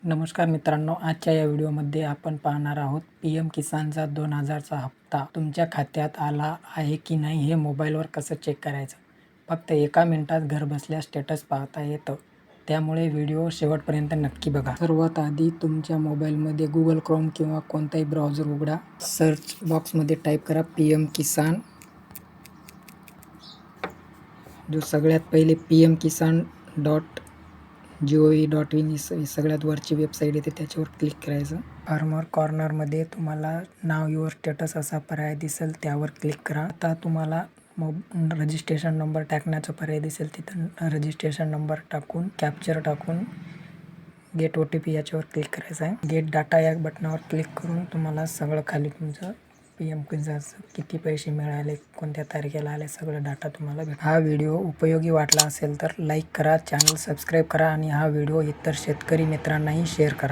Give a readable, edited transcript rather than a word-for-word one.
नमस्कार मित्रांनो, आजच्या या व्हिडिओमध्ये आपण पाहणार आहोत पी एम किसानचा 2000चा हप्ता तुमच्या खात्यात आला आहे की नाही हे मोबाईलवर कसं चेक करायचं. फक्त एका मिनिटात घरबसल्या स्टेटस पाहता येतं, त्यामुळे व्हिडिओ शेवटपर्यंत नक्की बघा. सर्वात आधी तुमच्या मोबाईलमध्ये गुगल क्रोम किंवा कोणताही ब्राउझर उघडा. सर्च बॉक्समध्ये टाईप करा PM किसान. जो सगळ्यात पहिले pmkisan.gov.in ही सगळ्यात वरची वेबसाईट येते, त्याच्यावर क्लिक करायचं. फार्मर कॉर्नरमध्ये तुम्हाला नाव युअर स्टेटस असा पर्याय दिसेल, त्यावर क्लिक करा. आता तुम्हाला रजिस्ट्रेशन नंबर टाकण्याचा पर्याय दिसेल, तिथं रजिस्ट्रेशन नंबर टाकून कॅप्चर टाकून गेट OTP याच्यावर क्लिक करायचं आहे. गेट डाटा या बटनावर क्लिक करून तुम्हाला सगळं खाली तुमचं PM किसानचं किती पैसे मिळाले, कोणत्या तारखेला आले, सगळं डाटा तुम्हाला भेटेल. हा व्हिडिओ उपयोगी वाटला असेल तर लाईक करा, चॅनल सबस्क्राईब करा आणि हा व्हिडिओ इतर शेतकरी मित्रांनाही शेअर करा.